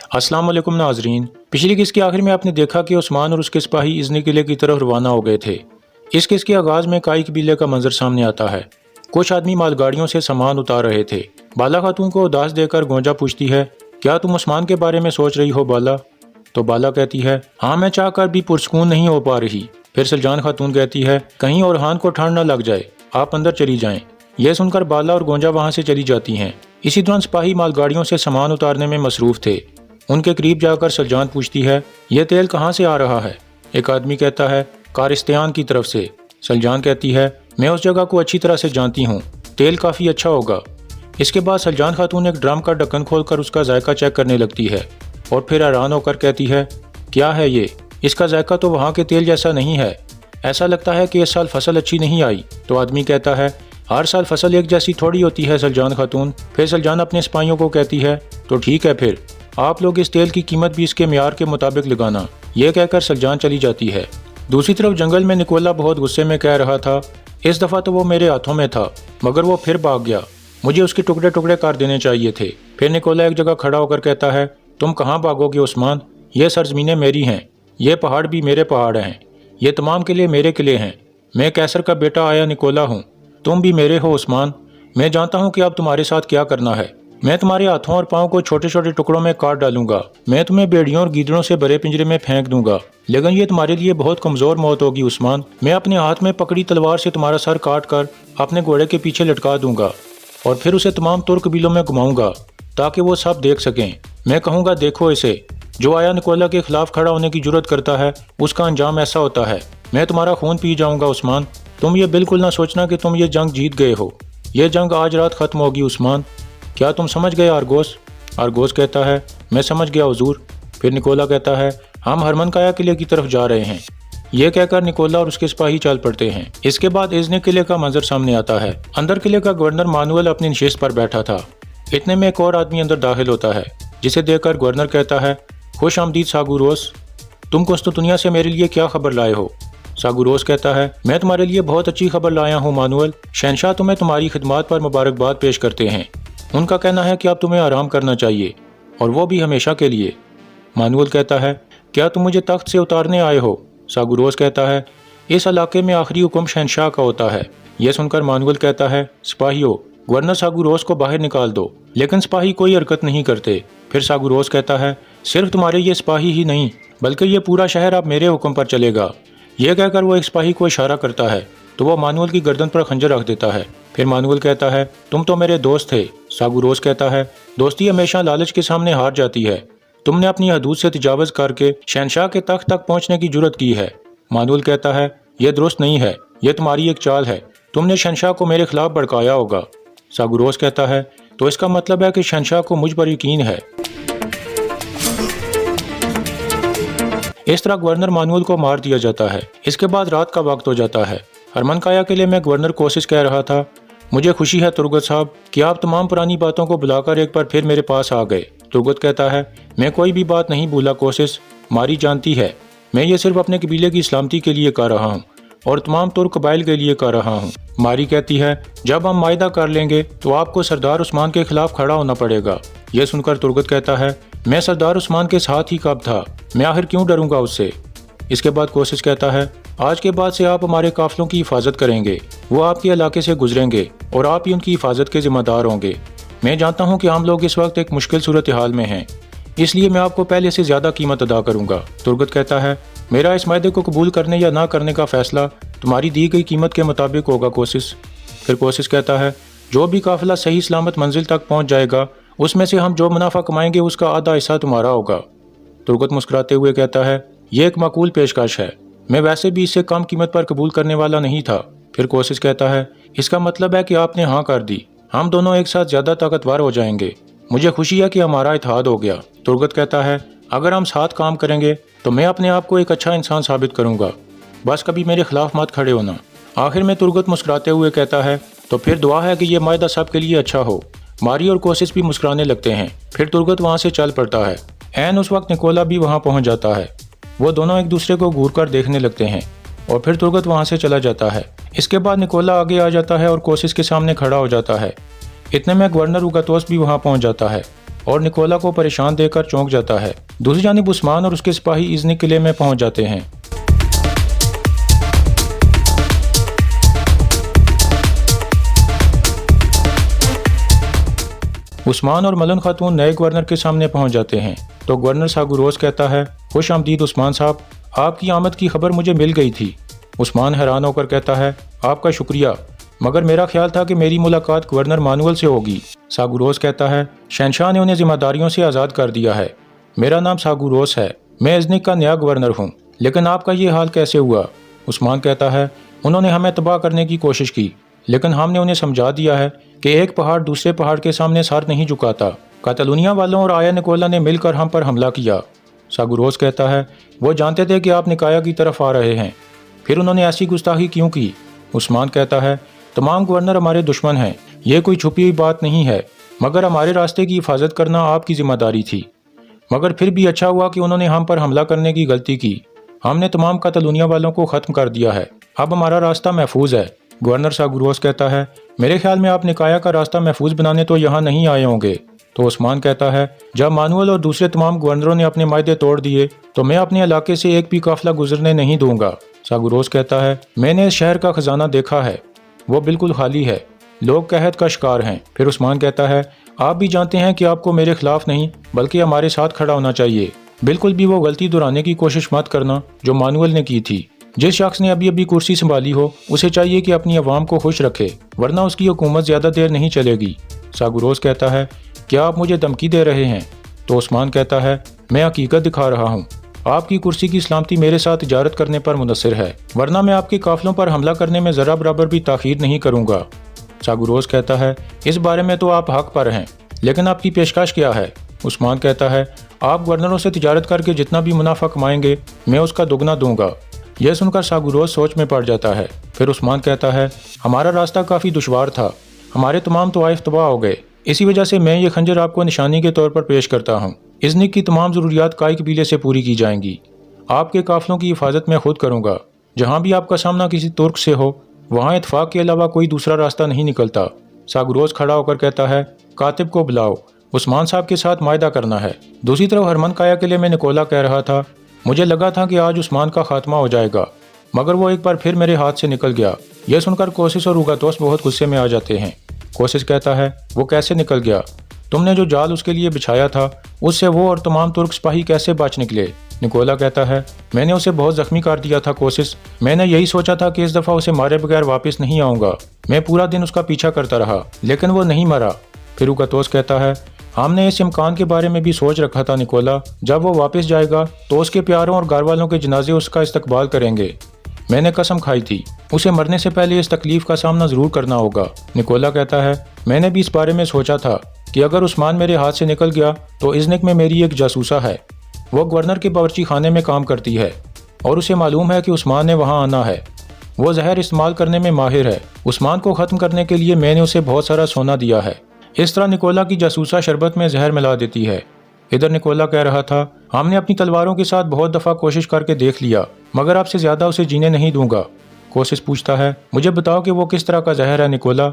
अस्सलाम वालेकुम नाजरीन। पिछली किस्त के आखिर में आपने देखा कि उस्मान और उसके सिपाही इज़्नी किले की तरफ रवाना हो गए थे। इस किस्त के आगाज़ में काई कबीले का मंजर सामने आता है। कुछ आदमी मालगाड़ियों से सामान उतार रहे थे। बाला खातून को उदास देकर गोंजा पूछती है, क्या तुम उस्मान के बारे में सोच रही हो बाला? तो बाला कहती है, हाँ, मैं चाह कर भी पुरसकून नहीं हो पा रही। फिर सुलजान खातून कहती है, कहीं ओरहान को ठंड न लग जाए, आप अंदर चली जाएं। यह सुनकर बाला और गोंजा वहाँ से चली जाती हैं। इसी दौरान सिपाही मालगाड़ियों से सामान उतारने में मसरूफ़ थे। उनके करीब जाकर सुलजान पूछती है, यह तेल कहाँ से आ रहा है? एक आदमी कहता है, कारिस्तान की तरफ से। सुलजान कहती है, मैं उस जगह को अच्छी तरह से जानती हूँ, तेल काफ़ी अच्छा होगा। इसके बाद सुलजान खातून एक ड्रम का ढक्कन खोलकर उसका जायका चेक करने लगती है और फिर हैरान होकर कहती है, क्या है ये? इसका जायका तो वहाँ के तेल जैसा नहीं है। ऐसा लगता है कि इस साल फसल अच्छी नहीं आई। तो आदमी कहता है, हर साल फसल एक जैसी थोड़ी होती है सुलजान खातून। फिर सुलजान अपने सिपाहियों को कहती है, तो ठीक है, फिर आप लोग इस तेल की कीमत भी इसके मियार के मुताबिक लगाना। यह कहकर सुलजान चली जाती है। दूसरी तरफ जंगल में निकोला बहुत गुस्से में कह रहा था, इस दफ़ा तो वो मेरे हाथों में था, मगर वो फिर भाग गया। मुझे उसके टुकड़े टुकड़े कर देने चाहिए थे। फिर निकोला एक जगह खड़ा होकर कहता है, तुम कहाँ भागोगे उस्मान? ये सरजमीनें मेरी हैं, ये पहाड़ भी मेरे पहाड़ हैं, ये तमाम किले मेरे किले हैं। मैं कैसर का बेटा आया निकोला हूँ, तुम भी मेरे हो उस्मान। मैं जानता हूँ कि अब तुम्हारे साथ क्या करना है। मैं तुम्हारे हाथों और पाँव को छोटे छोटे टुकड़ों में काट डालूंगा। मैं तुम्हें बेड़ियों और गीदड़ों से भरे पिंजरे में फेंक दूंगा, लेकिन ये तुम्हारे लिए बहुत कमज़ोर मौत होगी उस्मान। मैं अपने हाथ में पकड़ी तलवार से तुम्हारा सर काट कर अपने घोड़े के पीछे लटका दूंगा और फिर उसे तमाम तुर्क कबीलों में घुमाऊंगा ताकि वो सब देख सकें। मैं कहूँगा, देखो इसे, जो आया निकोला के खिलाफ खड़ा होने की जुर्रत करता है उसका अंजाम ऐसा होता है। मैं तुम्हारा खून पी जाऊंगा उस्मान। तुम ये बिल्कुल ना सोचना कि तुम ये जंग जीत गए हो। ये जंग आज रात खत्म होगी उस्मान। क्या तुम समझ गए आरगोस? आरगोस कहता है, मैं समझ गया हुजूर। फिर निकोला कहता है, हम हरमनकाया किले की तरफ जा रहे हैं। यह कहकर निकोला और उसके सिपाही चल पड़ते हैं। इसके बाद इज़्नी किले का मंजर सामने आता है। अंदर किले का गवर्नर मानुअल अपनी नशिस्त पर बैठा था। इतने में एक और आदमी अंदर दाखिल होता है, जिसे देखकर गवर्नर कहता है, खुश आमदीद सागुरोस, तुम कुस्तुनिया से मेरे लिए क्या खबर लाए हो? सागुरोस कहता है, मैं तुम्हारे लिए बहुत अच्छी खबर लाया हूँ मानुअल। शहनशाह तुम्हें तुम्हारी खिदमत पर मुबारकबाद पेश करते हैं। उनका कहना है कि अब तुम्हें आराम करना चाहिए, और वो भी हमेशा के लिए। मानुअल कहता है, क्या तुम मुझे तख्त से उतारने आए हो? सागुरोस कहता है, इस इलाके में आखिरी हुक्म शहनशाह का होता है। यह सुनकर मानुअल कहता है, सिपाहियों, गवर्नर सागुरोस को बाहर निकाल दो। लेकिन सिपाही कोई हरकत नहीं करते। फिर सागुरोस कहता है, सिर्फ तुम्हारे ये सिपाही ही नहीं, बल्कि ये पूरा शहर अब मेरे हुक्म पर चलेगा। यह कहकर वो एक सिपाही को इशारा करता है तो वो मानुअल की गर्दन पर खंजर रख देता है। फिर मानुअल कहता है, तुम तो मेरे दोस्त थे। सागुरोस कहता है, दोस्ती हमेशा लालच के सामने हार जाती है। तुमने अपनी हदूद से तजावज़ करके शहनशाह के तख्त तक पहुंचने की जुर्रत की है। मानुअल कहता है, यह दुरुस्त नहीं है, यह तुम्हारी एक चाल है। तुमने शहनशाह को मेरे खिलाफ भड़काया होगा। सागुरोस कहता है, तो इसका मतलब है कि शहनशाह को मुझ पर यकीन है। इस तरह गवर्नर मानुअल को मार दिया जाता है। इसके बाद रात का वक्त हो जाता है। हरमनकाया किले में गवर्नर कोशिश कह रहा था, मुझे खुशी है तुर्गत साहब कि आप तमाम पुरानी बातों को बुलाकर एक बार फिर मेरे पास आ गए। तुर्गत कहता है, मैं कोई भी बात नहीं भूला कोशिश, मारी जानती है। मैं ये सिर्फ अपने कबीले की सलामती के लिए कर रहा हूँ और तमाम तुर्क कबाइल के लिए कर रहा हूँ। मारी कहती है, जब हम मायदा कर लेंगे तो आपको सरदार उस्मान के खिलाफ खड़ा होना पड़ेगा। यह सुनकर तुर्गत कहता है, मैं सरदार उस्मान के साथ ही कब था, मैं आखिर क्यों डरूंगा उससे? इसके बाद कोशिश कहता है, आज के बाद से आप हमारे काफिलों की हिफाजत करेंगे। वो आपके इलाके से गुजरेंगे और आप ही उनकी हिफाजत के जिम्मेदार होंगे। मैं जानता हूँ कि हम लोग इस वक्त एक मुश्किल सूरत हाल में हैं, इसलिए मैं आपको पहले से ज़्यादा कीमत अदा करूँगा। तुर्गत कहता है, मेरा इस मायदे को कबूल करने या ना करने का फैसला तुम्हारी दी गई कीमत के मुताबिक होगा कोशिश। फिर कोशिश कहता है, जो भी काफिला सही सलामत मंजिल तक पहुँच जाएगा उसमें से हम जो मुनाफा कमाएंगे उसका आधा हिस्सा तुम्हारा होगा। तुर्गत मुस्कुराते हुए कहता है, यह एक माकूल पेशकश है, मैं वैसे भी इससे कम कीमत पर कबूल करने वाला नहीं था। फिर कोशिश कहता है, इसका मतलब है कि आपने हाँ कर दी, हम दोनों एक साथ ज़्यादा ताकतवर हो जाएंगे। मुझे खुशी है कि हमारा इत्तेहाद हो गया। तुर्गत कहता है, अगर हम साथ काम करेंगे तो मैं अपने आप को एक अच्छा इंसान साबित करूँगा, बस कभी मेरे खिलाफ मत खड़े होना। आखिर में तुर्गत मुस्कुराते हुए कहता है, तो फिर दुआ है कि यह मायदा सबके लिए अच्छा हो। मारी और कोशिश भी मुस्कुराने लगते हैं। फिर तुर्गत वहाँ से चल पड़ता है। ऐन उस वक्त निकोला भी वहाँ पहुँच जाता है। वो दोनों एक दूसरे को घूर कर देखने लगते हैं और फिर तुर्गत वहाँ से चला जाता है। इसके बाद निकोला आगे आ जाता है और कोशिश के सामने खड़ा हो जाता है। इतने में गवर्नर उगातोस भी वहाँ पहुँच जाता है। اور نکولا کو پریشان دیکھ کر چونک جاتا ہے۔ دوسری جانب عثمان اور اس کے سپاہی ازنک قلعے میں پہنچ جاتے ہیں۔ عثمان اور ملن خاتون نئے گورنر کے سامنے پہنچ جاتے ہیں تو گورنر ساگوروس کہتا ہے، خوش آمدید عثمان صاحب، آپ کی آمد کی خبر مجھے مل گئی تھی۔ عثمان حیران ہو کر کہتا ہے، آپ کا شکریہ، مگر میرا خیال تھا کہ میری ملاقات گورنر مانوئل سے ہوگی۔ ساگوروس کہتا ہے، شہنشاہ نے انہیں ذمہ داریوں سے آزاد کر دیا ہے۔ میرا نام ساگوروس ہے، میں ازنک کا نیا گورنر ہوں، لیکن آپ کا یہ حال کیسے ہوا؟ عثمان کہتا ہے، انہوں نے ہمیں تباہ کرنے کی کوشش کی، لیکن ہم نے انہیں سمجھا دیا ہے کہ ایک پہاڑ دوسرے پہاڑ کے سامنے سر نہیں جھکاتا۔ کاتالونیا والوں اور آیا نکولا نے مل کر ہم پر حملہ کیا۔ ساگوروس کہتا ہے، وہ جانتے تھے کہ آپ نکایا کی طرف آ رہے ہیں، پھر انہوں نے ایسی گستاخی کیوں کی؟ عثمان کہتا ہے، تمام گورنر ہمارے دشمن ہیں، یہ کوئی چھپی ہوئی بات نہیں ہے، مگر ہمارے راستے کی حفاظت کرنا آپ کی ذمہ داری تھی۔ مگر پھر بھی اچھا ہوا کہ انہوں نے ہم پر حملہ کرنے کی غلطی کی۔ ہم نے تمام کاتالونیا والوں کو ختم کر دیا ہے، اب ہمارا راستہ محفوظ ہے۔ گورنر ساگوروس کہتا ہے، میرے خیال میں آپ نکایا کا راستہ محفوظ بنانے تو یہاں نہیں آئے ہوں گے۔ تو عثمان کہتا ہے، جب مانوئل اور دوسرے تمام گورنروں نے اپنے معاہدے توڑ دیے تو میں اپنے علاقے سے ایک بھی قافلہ گزرنے نہیں دوں گا۔ ساگوروس کہتا ہے، میں نے اس شہر کا خزانہ دیکھا ہے، وہ بالکل خالی ہے، لوگ قحط کا شکار ہیں۔ پھر عثمان کہتا ہے، آپ بھی جانتے ہیں کہ آپ کو میرے خلاف نہیں بلکہ ہمارے ساتھ کھڑا ہونا چاہیے، بالکل بھی وہ غلطی دہرانے کی کوشش مت کرنا جو مانوئل نے کی تھی۔ جس شخص نے ابھی کرسی سنبھالی ہو اسے چاہیے کہ اپنی عوام کو خوش رکھے، ورنہ اس کی حکومت زیادہ دیر نہیں چلے گی۔ ساگوروس کہتا ہے، کیا آپ مجھے دھمکی دے رہے ہیں؟ تو عثمان کہتا ہے، میں حقیقت دکھا رہا ہوں، آپ کی کرسی کی سلامتی میرے ساتھ تجارت کرنے پر منحصر ہے، ورنہ میں آپ کے قافلوں پر حملہ کرنے میں ذرا برابر بھی تاخیر نہیں کروں گا۔ ساگوروس کہتا ہے، اس بارے میں تو آپ حق پر ہیں، لیکن آپ کی پیشکش کیا ہے؟ عثمان کہتا ہے، آپ گورنروں سے تجارت کر کے جتنا بھی منافع کمائیں گے میں اس کا دگنا دوں گا۔ یہ سن کر ساگوروس سوچ میں پڑ جاتا ہے۔ پھر عثمان کہتا ہے، ہمارا راستہ کافی دشوار تھا، ہمارے تمام طوائف تباہ ہو گئے، اسی وجہ سے میں یہ خنجر آپ کو نشانی کے طور پر پیش کرتا ہوں۔ ازنک کی تمام ضروریات کائی قبیلے سے پوری کی جائیں گی، آپ کے قافلوں کی حفاظت میں خود کروں گا۔ جہاں بھی آپ کا سامنا کسی ترک سے ہو وہاں اتفاق کے علاوہ کوئی دوسرا راستہ نہیں نکلتا۔ ساگوروس کھڑا ہو کر کہتا ہے، کاتب کو بلاؤ، عثمان صاحب کے ساتھ معاہدہ کرنا ہے۔ دوسری طرف ہرمن کایا قلعے میں نکولا کہہ رہا تھا، مجھے لگا تھا کہ آج عثمان کا خاتمہ ہو جائے گا، مگر وہ ایک بار پھر میرے ہاتھ سے نکل گیا۔ یہ سن کر کوسس اور اوگاتوس بہت غصے میں آ جاتے ہیں۔ کوسس کہتا ہے، وہ کیسے نکل گیا؟ تم نے جو جال اس کے لیے بچھایا تھا اس سے وہ اور تمام ترک سپاہی کیسے بچ نکلے؟ نکولا کہتا ہے، میں نے اسے بہت زخمی کر دیا تھا کوسس، میں نے یہی سوچا تھا کہ اس دفعہ اسے مارے بغیر واپس نہیں آؤں گا، میں پورا دن اس کا پیچھا کرتا رہا لیکن وہ نہیں مرا۔ پھر اوگاتوس کہتا ہے، ہم نے اس امکان کے بارے میں بھی سوچ رکھا تھا نکولا، جب وہ واپس جائے گا تو اس کے پیاروں اور گھر والوں کے جنازے اس کا استقبال کریں گے، میں نے قسم کھائی تھی اسے مرنے سے پہلے اس تکلیف کا سامنا ضرور کرنا ہوگا۔ نکولا کہتا ہے، میں نے بھی اس بارے میں سوچا تھا کہ اگر عثمان میرے ہاتھ سے نکل گیا تو ازنک میں میری ایک جاسوسہ ہے، وہ گورنر کے باورچی خانے میں کام کرتی ہے اور اسے معلوم ہے کہ عثمان نے وہاں آنا ہے، وہ زہر استعمال کرنے میں ماہر ہے، عثمان کو ختم کرنے کے لیے میں نے اسے بہت سارا سونا دیا ہے۔ اس طرح نکولا کی جاسوسہ شربت میں زہر ملا دیتی ہے۔ ادھر نکولا کہہ رہا تھا، ہم نے اپنی تلواروں کے ساتھ بہت دفعہ کوشش کر کے دیکھ لیا مگر آپ سے زیادہ اسے جینے نہیں دوں گا۔ کوسس پوچھتا ہے، مجھے بتاؤ کہ وہ کس طرح کا زہر ہے نکولا؟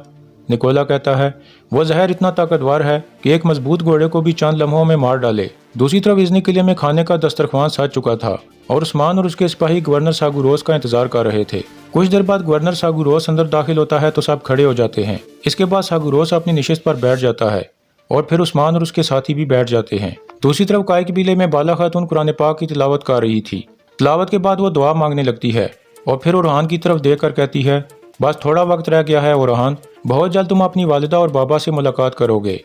نکولا کہتا ہے، وہ زہر اتنا طاقتور ہے کہ ایک مضبوط گھوڑے کو بھی چند لمحوں میں مار ڈالے۔ دوسری طرف ازنک قلعے میں کھانے کا دسترخوان سج چکا تھا اور عثمان اور اس کے سپاہی گورنر ساگوروس کا انتظار کر رہے تھے۔ کچھ دیر بعد گورنر ساگوروس اندر داخل ہوتا ہے تو سب کھڑے ہو جاتے ہیں۔ اس کے بعد ساگوروس اپنی نشست پر بیٹھ جاتا ہے اور پھر عثمان اور اس کے ساتھی بھی بیٹھ جاتے ہیں۔ دوسری طرف کائی قبیلے میں بالا خاتون قرآن پاک کی تلاوت کر رہی تھی۔ تلاوت کے بعد وہ دعا مانگنے لگتی ہے اور پھر اورحان کی طرف دیکھ کر کہتی ہے، بس تھوڑا وقت رہ گیا ہے اورحان، بہت جلد تم اپنی والدہ اور بابا سے ملاقات کرو گے۔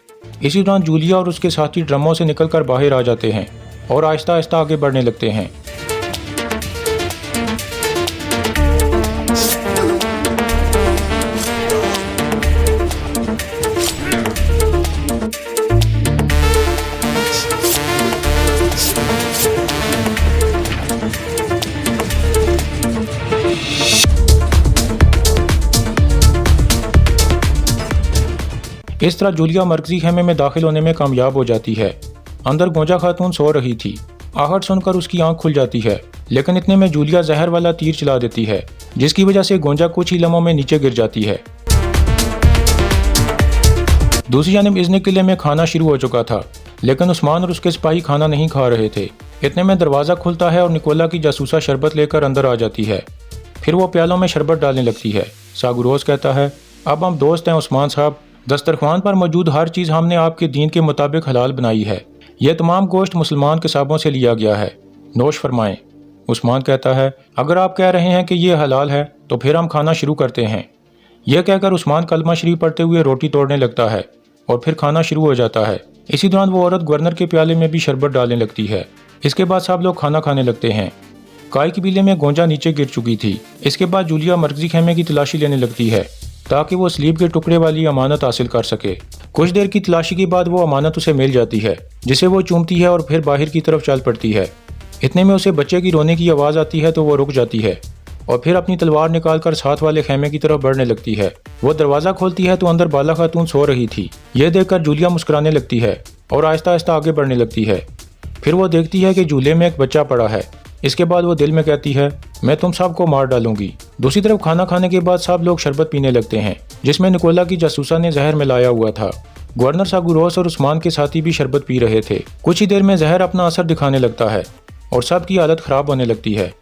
اسی دوران جولیا اور اس کے ساتھی ڈرموں سے نکل کر باہر آ جاتے ہیں اور آہستہ آہستہ آگے بڑھنے لگتے ہیں۔ اس طرح جولیا مرکزی خیمے میں داخل ہونے میں کامیاب ہو جاتی ہے۔ اندر گونجا خاتون سو رہی تھی، آہٹ سن کر اس کی آنکھ کھل جاتی ہے، لیکن اتنے میں جولیا زہر والا تیر چلا دیتی ہے جس کی وجہ سے گونجا کچھ ہی لمحوں میں نیچے گر جاتی ہے۔ دوسری جانب ازنک قلعے میں کھانا شروع ہو چکا تھا लेकिन उस्मान और उसके सिपाही खाना नहीं खा रहे थे। इतने में दरवाज़ा खुलता है और निकोला की जासूसा शरबत लेकर अंदर आ जाती है। फिर वो प्यालों में शरबत डालने लगती है। सागुरोस कहता है, अब हम दोस्त हैं उस्मान साहब, दस्तरखान पर मौजूद हर चीज़ हमने आपके दीन के मुताबिक हलाल बनाई है। यह तमाम गोश्त मुसलमान किसाबों से लिया गया है, नोश फरमाएं। उस्मान कहता है, अगर आप कह रहे हैं कि ये हलाल है तो फिर हम खाना शुरू करते हैं। यह कहकर उस्मान कलमा शरीफ पढ़ते हुए रोटी तोड़ने लगता है और फिर खाना शुरू हो जाता है। इसी दौरान वो औरत गवर्नर के प्याले में भी शरबत डालने लगती है। इसके बाद सब लोग खाना खाने लगते हैं। काय कबीले में गोंजा नीचे गिर चुकी थी। इसके बाद जूलिया मरकजी खेमे की तलाशी लेने लगती है ताकि वो स्लीप के टुकड़े वाली अमानत हासिल कर सके। कुछ देर की तलाशी के बाद वो अमानत उसे मिल जाती है, जिसे वो चूमती है और फिर बाहर की तरफ चल पड़ती है। इतने में उसे बच्चे की रोने की आवाज़ आती है तो वो रुक जाती है और फिर अपनी तलवार निकालकर साथ वाले खेमे की तरफ बढ़ने लगती है। वो दरवाज़ा खोलती है तो अंदर बाला खातून सो रही थी। यह देखकर जूलिया मुस्कुराने लगती है और आहिस्ता आहिस्ता आगे बढ़ने लगती है। फिर वो देखती है कि झूले में एक बच्चा पड़ा है। इसके बाद वो दिल में कहती है, मैं तुम सब को मार डालूंगी। दूसरी तरफ खाना खाने के बाद सब लोग शरबत पीने लगते हैं, जिसमें निकोला की जासूसा ने जहर मिलाया हुआ था। गवर्नर सागुरोस और उस्मान के साथी भी शरबत पी रहे थे। कुछ ही देर में जहर अपना असर दिखाने लगता है और सब की हालत खराब होने लगती है।